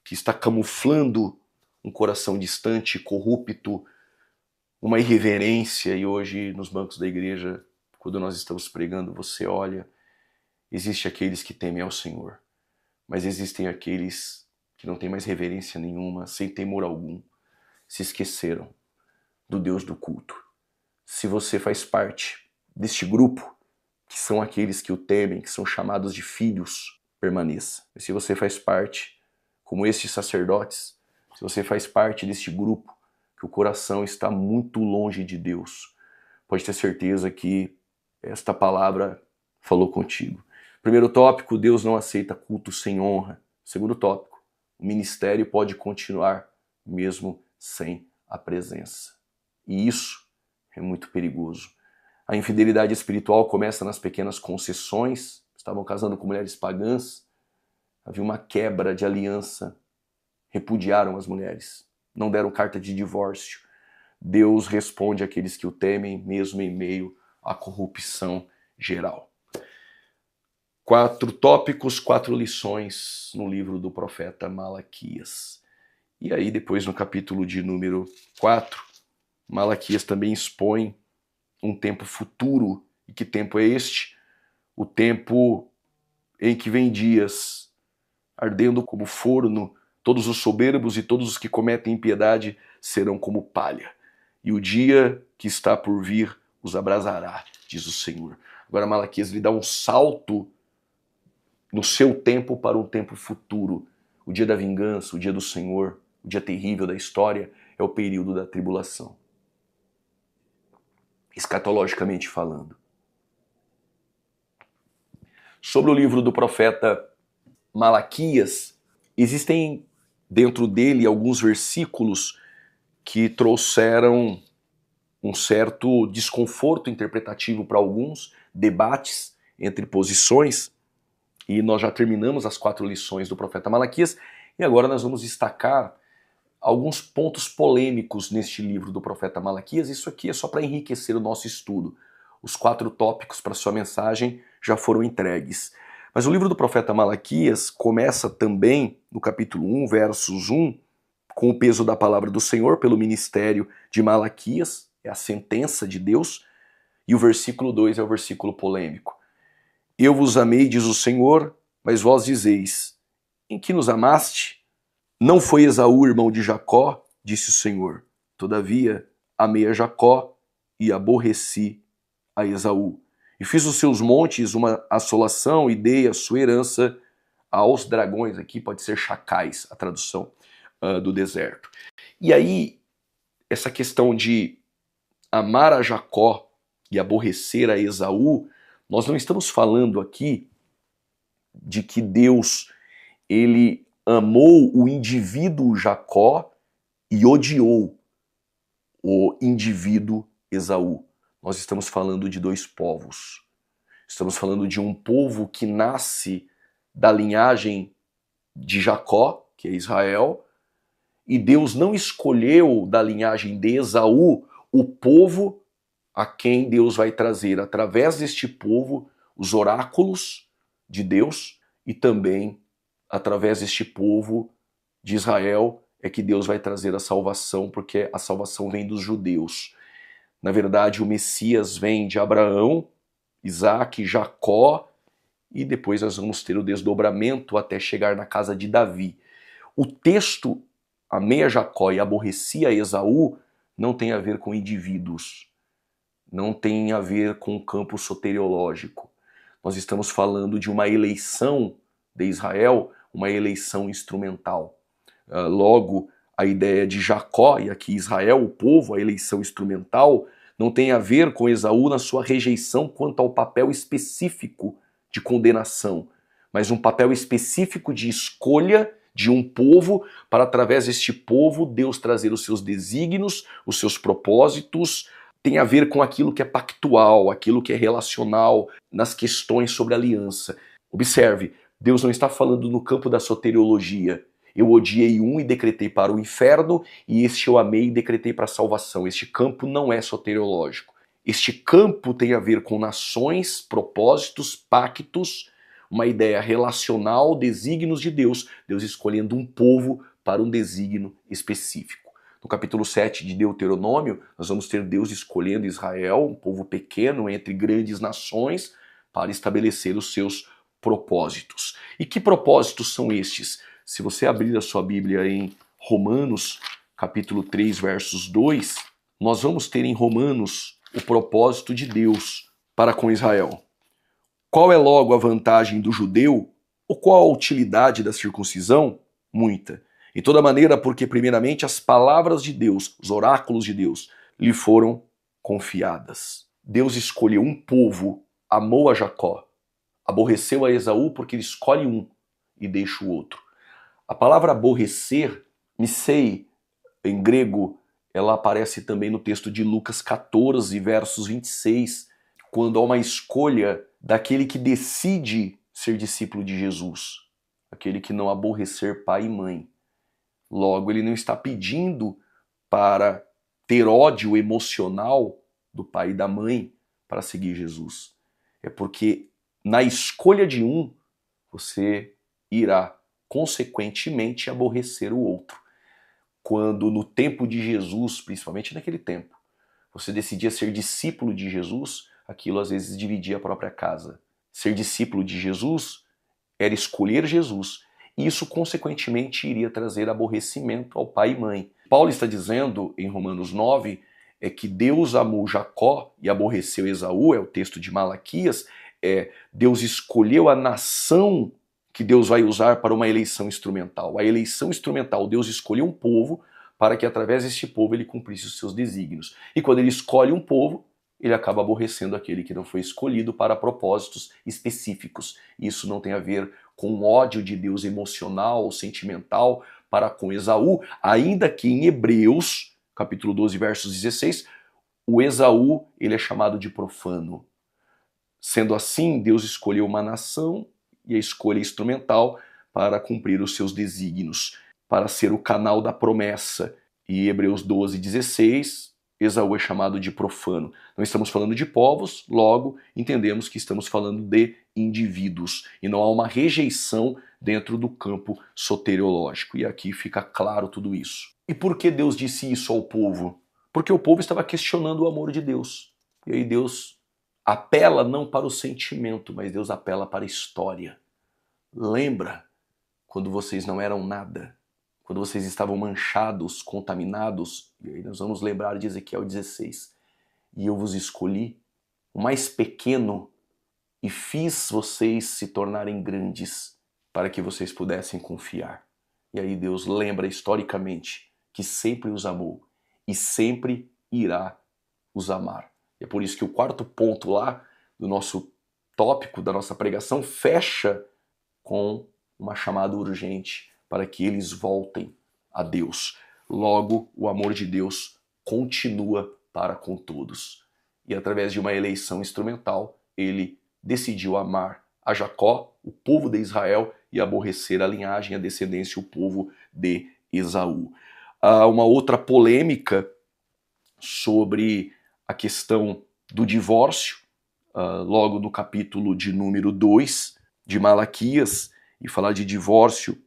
A: que está camuflando um coração distante, corrupto, uma irreverência, e hoje nos bancos da igreja, quando nós estamos pregando, você olha, existe aqueles que temem ao Senhor, mas existem aqueles que não têm mais reverência nenhuma, sem temor algum, se esqueceram do Deus do culto. Se você faz parte deste grupo, que são aqueles que o temem, que são chamados de filhos, permaneça. E se você faz parte, como estes sacerdotes, se você faz parte deste grupo, que o coração está muito longe de Deus, pode ter certeza que esta palavra falou contigo. Primeiro tópico, Deus não aceita culto sem honra. Segundo tópico, o ministério pode continuar mesmo sem a presença. E isso é muito perigoso. A infidelidade espiritual começa nas pequenas concessões. Estavam casando com mulheres pagãs. Havia uma quebra de aliança. Repudiaram as mulheres. Não deram carta de divórcio. Deus responde àqueles que o temem, mesmo em meio à corrupção geral. 4 tópicos, 4 lições no livro do profeta Malaquias. E aí depois no capítulo de número 4, Malaquias também expõe um tempo futuro. E que tempo é este? O tempo em que vem dias ardendo como forno, todos os soberbos e todos os que cometem impiedade serão como palha. E o dia que está por vir os abrasará, diz o Senhor. Agora Malaquias lhe dá um salto no seu tempo para um tempo futuro. O dia da vingança, o dia do Senhor, o dia terrível da história é o período da tribulação. Escatologicamente falando. Sobre o livro do profeta Malaquias, existem dentro dele alguns versículos que trouxeram um certo desconforto interpretativo para alguns, debates entre posições, e nós já terminamos as 4 lições do profeta Malaquias, e agora nós vamos destacar alguns pontos polêmicos neste livro do profeta Malaquias. Isso aqui é só para enriquecer o nosso estudo. Os 4 tópicos para sua mensagem já foram entregues. Mas o livro do profeta Malaquias começa também, no capítulo 1, versos 1, com o peso da palavra do Senhor pelo ministério de Malaquias, é a sentença de Deus, e o versículo 2 é o versículo polêmico. Eu vos amei, diz o Senhor, mas vós dizeis, em que nos amaste? Não foi Esaú, irmão de Jacó, disse o Senhor. Todavia, amei a Jacó e aborreci a Esaú. E fiz os seus montes uma assolação e dei a sua herança aos dragões. Aqui pode ser chacais, a tradução do deserto. E aí, essa questão de amar a Jacó e aborrecer a Esaú, nós não estamos falando aqui de que Deus, ele amou o indivíduo Jacó e odiou o indivíduo Esaú. Nós estamos falando de 2 povos. Estamos falando de um povo que nasce da linhagem de Jacó, que é Israel, e Deus não escolheu da linhagem de Esaú o povo a quem Deus vai trazer, através deste povo, os oráculos de Deus, e também através deste povo de Israel é que Deus vai trazer a salvação, porque a salvação vem dos judeus. Na verdade, o Messias vem de Abraão, Isaac, Jacó, e depois nós vamos ter o desdobramento até chegar na casa de Davi. O texto amei a Jacó e aborreci a Esaú não tem a ver com indivíduos, não tem a ver com o campo soteriológico. Nós estamos falando de uma eleição de Israel, uma eleição instrumental. Logo, a ideia de Jacó, e aqui Israel, o povo, a eleição instrumental, não tem a ver com Esaú na sua rejeição quanto ao papel específico de condenação, mas um papel específico de escolha de um povo para, através deste povo, Deus trazer os seus desígnios, os seus propósitos. Tem a ver com aquilo que é pactual, aquilo que é relacional, nas questões sobre aliança. Observe, Deus não está falando no campo da soteriologia. Eu odiei um e decretei para o inferno, e este eu amei e decretei para a salvação. Este campo não é soteriológico. Este campo tem a ver com nações, propósitos, pactos, uma ideia relacional, desígnios de Deus, Deus escolhendo um povo para um desígnio específico. No capítulo 7 de Deuteronômio, nós vamos ter Deus escolhendo Israel, um povo pequeno entre grandes nações, para estabelecer os seus propósitos. E que propósitos são estes? Se você abrir a sua Bíblia em Romanos, capítulo 3, versos 2, nós vamos ter em Romanos o propósito de Deus para com Israel. Qual é logo a vantagem do judeu? Ou qual a utilidade da circuncisão? Muita. Em toda maneira, porque primeiramente as palavras de Deus, os oráculos de Deus, lhe foram confiadas. Deus escolheu um povo, amou a Jacó, aborreceu a Esaú porque ele escolhe um e deixa o outro. A palavra aborrecer, misei, em grego, ela aparece também no texto de Lucas 14, versos 26, quando há uma escolha daquele que decide ser discípulo de Jesus, aquele que não aborrecer pai e mãe. Logo, ele não está pedindo para ter ódio emocional do pai e da mãe para seguir Jesus. É porque na escolha de um, você irá consequentemente aborrecer o outro. Quando no tempo de Jesus, principalmente naquele tempo, você decidia ser discípulo de Jesus, aquilo às vezes dividia a própria casa. Ser discípulo de Jesus era escolher Jesus e isso consequentemente iria trazer aborrecimento ao pai e mãe. Paulo está dizendo em Romanos 9 que Deus amou Jacó e aborreceu Esaú, é o texto de Malaquias, Deus escolheu a nação que Deus vai usar para uma eleição instrumental. A eleição instrumental, Deus escolheu um povo para que através deste povo ele cumprisse os seus desígnios. E quando ele escolhe um povo, ele acaba aborrecendo aquele que não foi escolhido para propósitos específicos. Isso não tem a ver com o ódio de Deus emocional ou sentimental para com Esaú, ainda que em Hebreus, capítulo 12, versos 16, o Esaú ele é chamado de profano. Sendo assim, Deus escolheu uma nação e a escolha instrumental para cumprir os seus desígnios, para ser o canal da promessa. E Hebreus 12, 16, Esaú é chamado de profano. Não estamos falando de povos, logo entendemos que estamos falando de indivíduos. E não há uma rejeição dentro do campo soteriológico. E aqui fica claro tudo isso. E por que Deus disse isso ao povo? Porque o povo estava questionando o amor de Deus. E aí Deus apela não para o sentimento, mas Deus apela para a história. Lembra quando vocês não eram nada? Quando vocês estavam manchados, contaminados? E aí nós vamos lembrar de Ezequiel 16. E eu vos escolhi, o mais pequeno, e fiz vocês se tornarem grandes, para que vocês pudessem confiar. E aí Deus lembra historicamente que sempre os amou e sempre irá os amar. E é por isso que o quarto ponto lá do nosso tópico, da nossa pregação, fecha com uma chamada urgente para que eles voltem a Deus. Logo, o amor de Deus continua para com todos. E através de uma eleição instrumental, ele decidiu amar a Jacó, o povo de Israel, e aborrecer a linhagem, a descendência, o povo de Esaú. Há uma outra polêmica sobre a questão do divórcio, logo no capítulo de número 2 de Malaquias, e falar de divórcio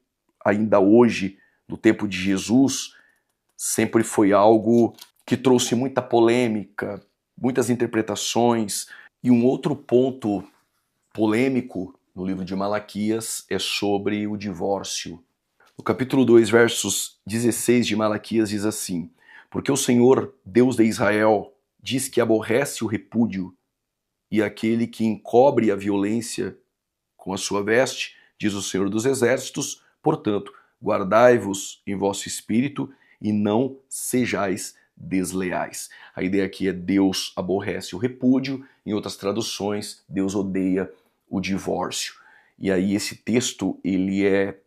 A: ainda hoje, no tempo de Jesus, sempre foi algo que trouxe muita polêmica, muitas interpretações. E um outro ponto polêmico no livro de Malaquias é sobre o divórcio. No capítulo 2, versos 16 de Malaquias diz assim: porque o Senhor, Deus de Israel, diz que aborrece o repúdio e aquele que encobre a violência com a sua veste, diz o Senhor dos Exércitos, portanto, guardai-vos em vosso espírito e não sejais desleais. A ideia aqui é Deus aborrece o repúdio, em outras traduções, Deus odeia o divórcio. E aí esse texto, ele é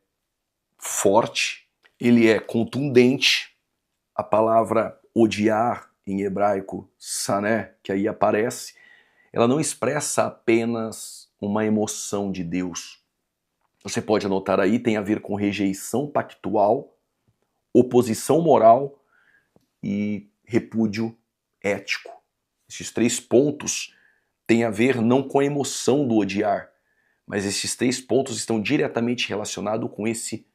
A: forte, ele é contundente. A palavra odiar em hebraico, sané, que aí aparece, ela não expressa apenas uma emoção de Deus. Você pode anotar aí, tem a ver com rejeição pactual, oposição moral e repúdio ético. Esses 3 pontos têm a ver não com a emoção do odiar, mas esses 3 pontos estão diretamente relacionados com esse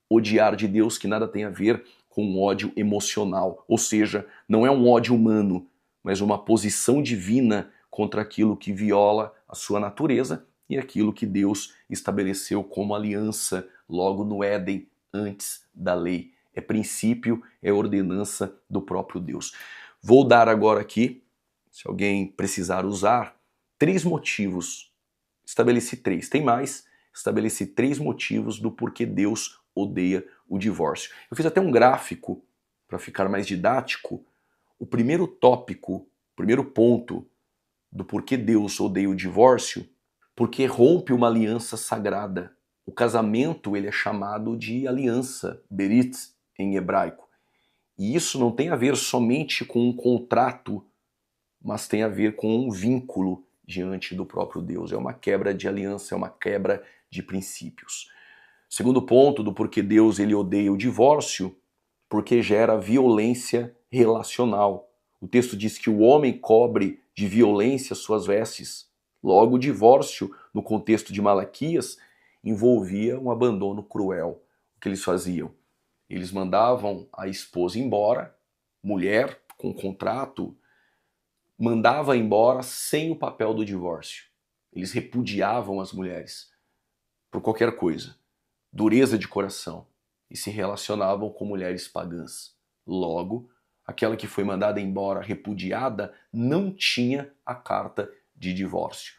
A: odiar de Deus que nada tem a ver com um ódio emocional. Ou seja, não é um ódio humano, mas uma posição divina contra aquilo que viola a sua natureza e aquilo que Deus estabeleceu como aliança logo no Éden, antes da lei. É princípio, é ordenança do próprio Deus. Vou dar agora aqui, se alguém precisar usar, 3 motivos. Estabeleci 3, tem mais. Estabeleci 3 motivos do porquê Deus odeia o divórcio. Eu fiz até um gráfico para ficar mais didático. O primeiro tópico, o primeiro ponto do porquê Deus odeia o divórcio, porque rompe uma aliança sagrada. O casamento ele é chamado de aliança, berit em hebraico. E isso não tem a ver somente com um contrato, mas tem a ver com um vínculo diante do próprio Deus. É uma quebra de aliança, é uma quebra de princípios. Segundo ponto do porquê Deus ele odeia o divórcio, porque gera violência relacional. O texto diz que o homem cobre de violência suas vestes. Logo, o divórcio, no contexto de Malaquias, envolvia um abandono cruel. O que eles faziam? Eles mandavam a esposa embora, mulher com contrato, mandava embora sem o papel do divórcio. Eles repudiavam as mulheres por qualquer coisa. dureza de coração e se relacionavam com mulheres pagãs. Logo, aquela que foi mandada embora, repudiada, não tinha a carta de divórcio.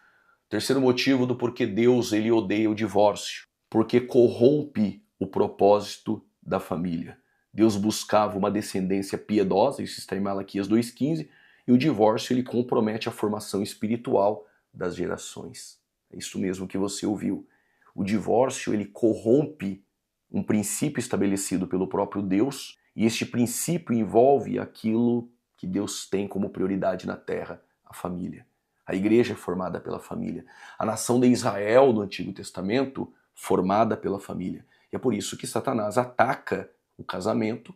A: Terceiro motivo do porquê Deus ele odeia o divórcio, porque corrompe o propósito da família. Deus buscava uma descendência piedosa, isso está em Malaquias 2,15, e o divórcio ele compromete a formação espiritual das gerações. É isso mesmo que você ouviu. O divórcio ele corrompe um princípio estabelecido pelo próprio Deus, e este princípio envolve aquilo que Deus tem como prioridade na terra, a família. A igreja é formada pela família. A nação de Israel no Antigo Testamento, formada pela família. E é por isso que Satanás ataca o casamento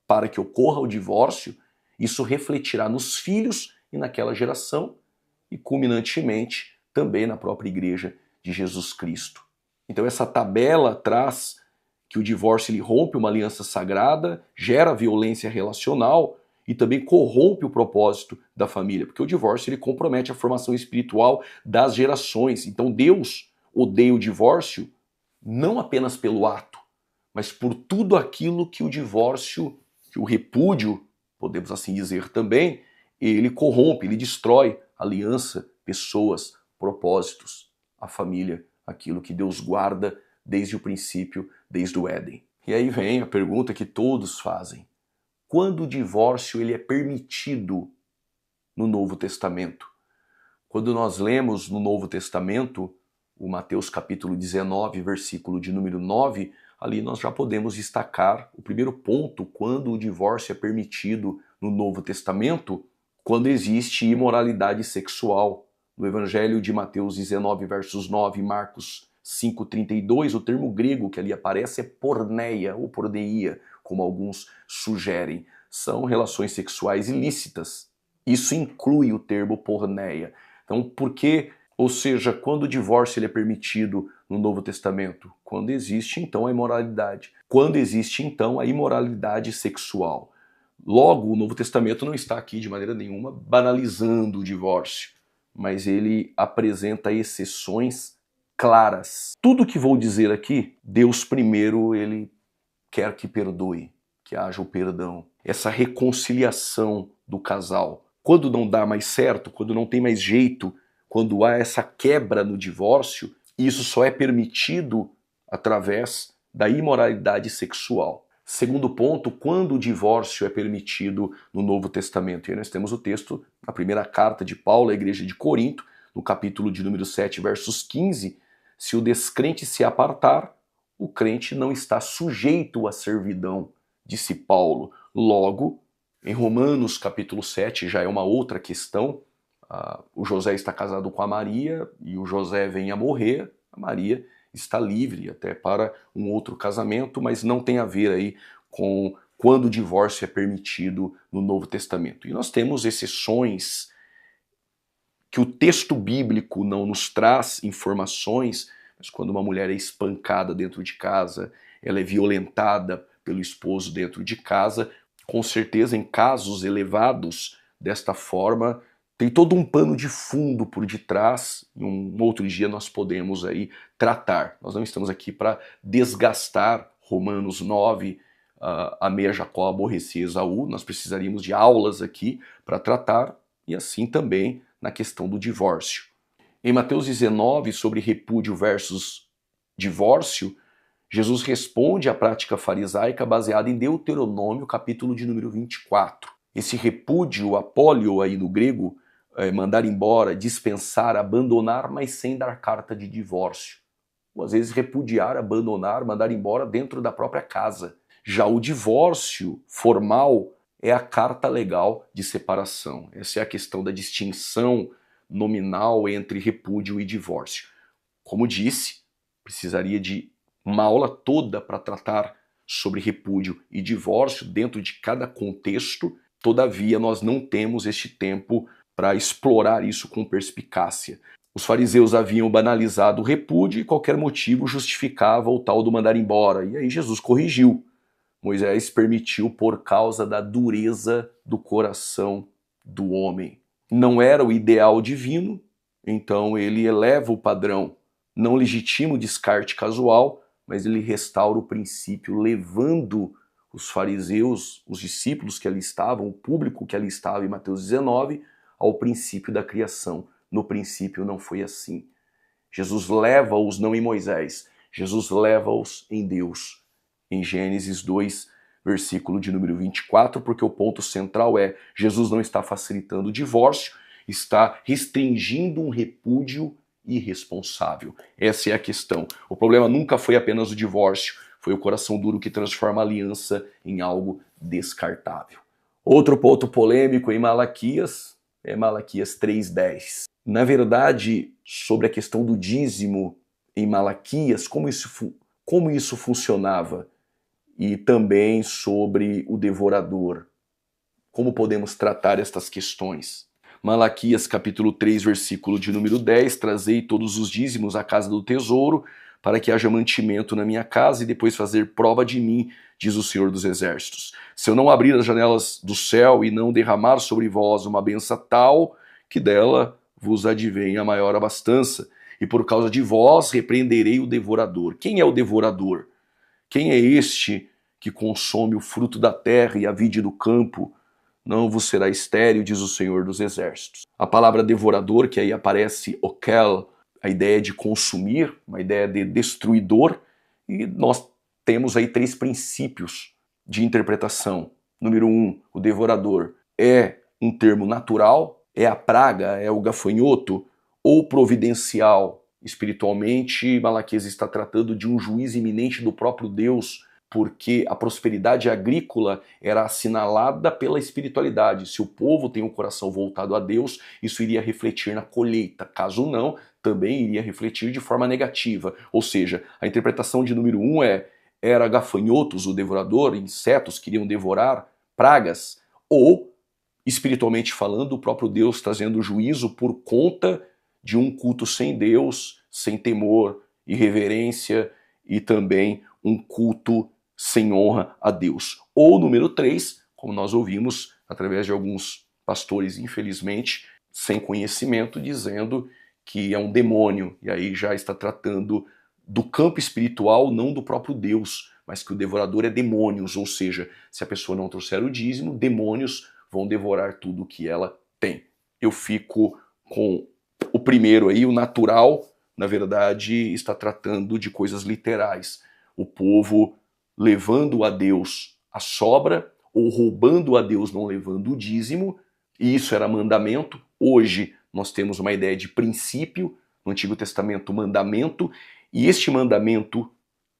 A: para que ocorra o divórcio. Isso refletirá nos filhos e naquela geração e, culminantemente, também na própria igreja de Jesus Cristo. Então essa tabela traz que o divórcio ele rompe uma aliança sagrada, gera violência relacional e também corrompe o propósito da família, porque o divórcio ele compromete a formação espiritual das gerações. Então Deus odeia o divórcio não apenas pelo ato, mas por tudo aquilo que o divórcio, que o repúdio, podemos assim dizer também, ele corrompe, ele destrói aliança, pessoas, propósitos, a família, aquilo que Deus guarda desde o princípio, desde o Éden. E aí vem a pergunta que todos fazem. Quando o divórcio ele é permitido no Novo Testamento? Quando nós lemos no Novo Testamento, o Mateus capítulo 19, versículo de número 9, ali nós já podemos destacar o primeiro ponto, quando o divórcio é permitido no Novo Testamento, quando existe imoralidade sexual. No Evangelho de Mateus 19, versos 9 e Marcos 5,32, o termo grego que ali aparece é porneia ou porneia, como alguns sugerem. São relações sexuais ilícitas. Isso inclui o termo porneia. Então, por que, ou seja, quando o divórcio ele é permitido no Novo Testamento? Quando existe, então, a imoralidade. Quando existe, então, a imoralidade sexual. Logo, o Novo Testamento não está aqui, de maneira nenhuma, banalizando o divórcio, mas ele apresenta exceções claras. Tudo que vou dizer aqui, Deus primeiro, ele quer que perdoe, que haja o perdão, essa reconciliação do casal. Quando não dá mais certo, quando não tem mais jeito, quando há essa quebra no divórcio, isso só é permitido através da imoralidade sexual. Segundo ponto, quando o divórcio é permitido no Novo Testamento. E aí nós temos o texto na primeira carta de Paulo à igreja de Corinto, no capítulo de número 7, versos 15, se o descrente se apartar, o crente não está sujeito à servidão, disse Paulo. Logo, em Romanos capítulo 7 já é uma outra questão. O José está casado com a Maria e o José vem a morrer, a Maria está livre até para um outro casamento, mas não tem a ver aí com quando o divórcio é permitido no Novo Testamento. E nós temos exceções que o texto bíblico não nos traz informações, mas quando uma mulher é espancada dentro de casa, ela é violentada pelo esposo dentro de casa, com certeza em casos elevados desta forma, tem todo um pano de fundo por detrás, e um outro dia nós podemos aí tratar. Nós não estamos aqui para desgastar Romanos 9, amei a Jacó, aborreci Esaú, nós precisaríamos de aulas aqui para tratar, e assim também na questão do divórcio. Em Mateus 19, sobre repúdio versus divórcio, Jesus responde à prática farisaica baseada em Deuteronômio, capítulo de número 24. Esse repúdio, apólio aí no grego, mandar embora, dispensar, abandonar, mas sem dar carta de divórcio. Ou às vezes repudiar, abandonar, mandar embora dentro da própria casa. Já o divórcio formal é a carta legal de separação. Essa é a questão da distinção nominal entre repúdio e divórcio. Como disse, precisaria de uma aula toda para tratar sobre repúdio e divórcio dentro de cada contexto. Todavia, nós não temos este tempo para explorar isso com perspicácia. Os fariseus haviam banalizado o repúdio e qualquer motivo justificava o tal do mandar embora. E aí Jesus corrigiu. Moisés permitiu por causa da dureza do coração do homem. Não era o ideal divino, então ele eleva o padrão. Não legitima o descarte casual, mas ele restaura o princípio, levando os fariseus, os discípulos que ali estavam, o público que ali estava em Mateus 19, ao princípio da criação. No princípio não foi assim. Jesus leva-os não em Moisés, Jesus leva-os em Deus. Em Gênesis 2, versículo de número 24, porque o ponto central é: Jesus não está facilitando o divórcio, está restringindo um repúdio irresponsável. Essa é a questão. O problema nunca foi apenas o divórcio, foi o coração duro que transforma a aliança em algo descartável. Outro ponto polêmico em Malaquias é Malaquias 3:10. Na verdade, sobre a questão do dízimo em Malaquias, como isso funcionava, e também sobre o devorador, como podemos tratar estas questões. Malaquias capítulo 3, versículo de número 10, trazei todos os dízimos à casa do tesouro, para que haja mantimento na minha casa e depois fazer prova de mim, diz o Senhor dos Exércitos. Se eu não abrir as janelas do céu e não derramar sobre vós uma benção tal, que dela vos advém a maior abastança, e por causa de vós repreenderei o devorador. Quem é o devorador? Quem é este que consome o fruto da terra e a vide do campo? Não vos será estéril, diz o Senhor dos Exércitos. A palavra devorador, que aí aparece okel, a ideia de consumir, uma ideia de destruidor, e nós temos aí 3 princípios de interpretação. Número 1, o devorador é um termo natural, é a praga, é o gafanhoto, ou providencial. Espiritualmente, Malaquias está tratando de um juízo iminente do próprio Deus, porque a prosperidade agrícola era assinalada pela espiritualidade. Se o povo tem um coração voltado a Deus, isso iria refletir na colheita. Caso não, também iria refletir de forma negativa. Ou seja, a interpretação de número 1 era gafanhotos, o devorador, insetos que iriam devorar, pragas, ou, espiritualmente falando, o próprio Deus trazendo juízo por conta de um culto sem Deus, sem temor, irreverência e também um culto sem honra a Deus. Ou número 3, como nós ouvimos através de alguns pastores, infelizmente, sem conhecimento, dizendo que é um demônio, e aí já está tratando do campo espiritual, não do próprio Deus, mas que o devorador é demônios, ou seja, se a pessoa não trouxer o dízimo, demônios vão devorar tudo o que ela tem. Eu fico com o primeiro aí, o natural, na verdade, está tratando de coisas literais. O povo levando a Deus a sobra, ou roubando a Deus não levando o dízimo, e isso era mandamento. Hoje nós temos uma ideia de princípio, no Antigo Testamento mandamento, e este mandamento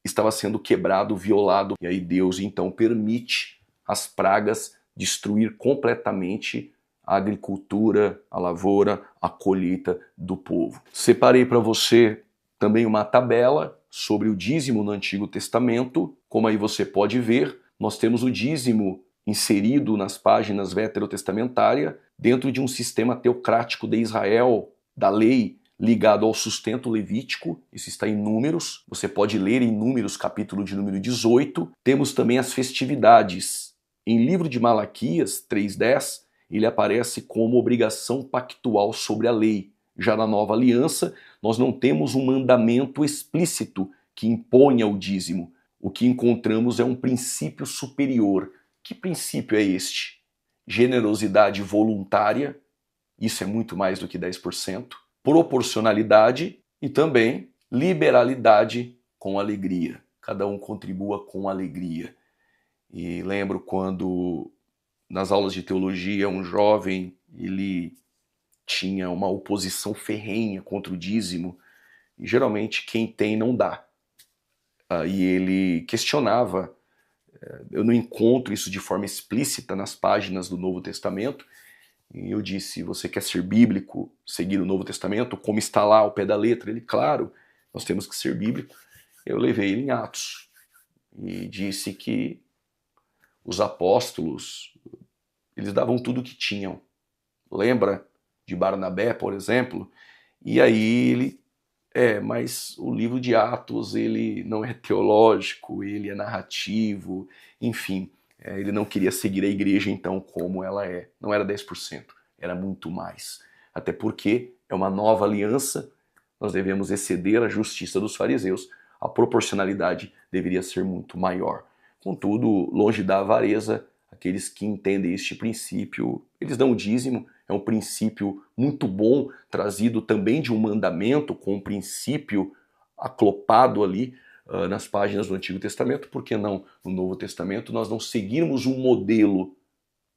A: estava sendo quebrado, violado, e aí Deus então permite as pragas destruir completamente a agricultura, a lavoura, a colheita do povo. Separei para você também uma tabela sobre o dízimo no Antigo Testamento. Como aí você pode ver, nós temos o dízimo inserido nas páginas veterotestamentárias dentro de um sistema teocrático de Israel, da lei, ligado ao sustento levítico. Isso está em Números. Você pode ler em Números, capítulo de número 18. Temos também as festividades. Em livro de Malaquias 3:10, ele aparece como obrigação pactual sobre a lei. Já na Nova Aliança, nós não temos um mandamento explícito que imponha o dízimo. O que encontramos é um princípio superior. Que princípio é este? Generosidade voluntária, isso é muito mais do que 10%, proporcionalidade e também liberalidade com alegria. Cada um contribua com alegria. E lembro quando nas aulas de teologia, um jovem, ele tinha uma oposição ferrenha contra o dízimo, e geralmente quem tem não dá. E ele questionava, eu não encontro isso de forma explícita nas páginas do Novo Testamento, e eu disse, você quer ser bíblico, seguir o Novo Testamento, como está lá ao pé da letra? Ele, claro, nós temos que ser bíblico. Eu levei ele em Atos, e disse que os apóstolos, eles davam tudo o que tinham. Lembra de Barnabé, por exemplo? E aí ele, mas o livro de Atos, ele não é teológico, ele é narrativo, enfim. Ele não queria seguir a igreja, então, como ela é. Não era 10%, era muito mais. Até porque é uma nova aliança, nós devemos exceder a justiça dos fariseus. a proporcionalidade deveria ser muito maior. Contudo, longe da avareza, aqueles que entendem este princípio, eles dão o dízimo, é um princípio muito bom, trazido também de um mandamento, com um princípio aclopado ali nas páginas do Antigo Testamento. Por que não no Novo Testamento nós não seguirmos um modelo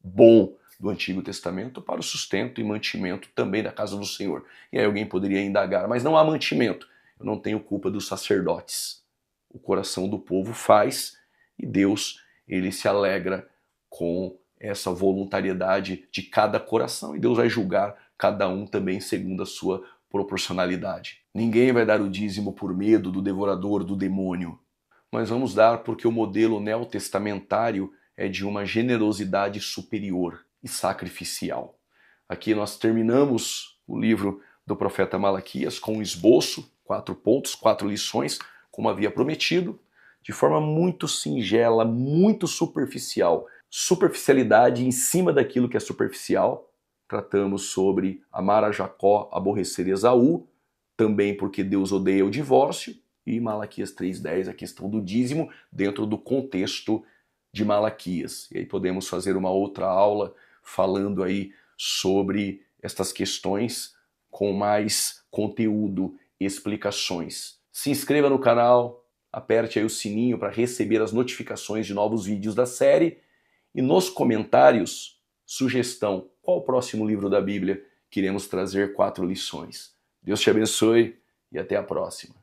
A: bom do Antigo Testamento para o sustento e mantimento também da casa do Senhor? E aí alguém poderia indagar, mas não há mantimento. Eu não tenho culpa dos sacerdotes. O coração do povo faz e Deus, ele se alegra com essa voluntariedade de cada coração e Deus vai julgar cada um também segundo a sua proporcionalidade. Ninguém vai dar o dízimo por medo do devorador, do demônio, mas vamos dar porque o modelo neotestamentário é de uma generosidade superior e sacrificial. Aqui nós terminamos o livro do profeta Malaquias com um esboço, 4 pontos, 4 lições, como havia prometido, de forma muito singela, muito superficial. Superficialidade em cima daquilo que é superficial. Tratamos sobre amar a Jacó, aborrecer Esaú, também porque Deus odeia o divórcio, e Malaquias 3:10, a questão do dízimo, dentro do contexto de Malaquias. E aí podemos fazer uma outra aula falando aí sobre estas questões com mais conteúdo e explicações. Se inscreva no canal, aperte aí o sininho para receber as notificações de novos vídeos da série e nos comentários, sugestão, qual o próximo livro da Bíblia que iremos trazer 4 lições. Deus te abençoe e até a próxima.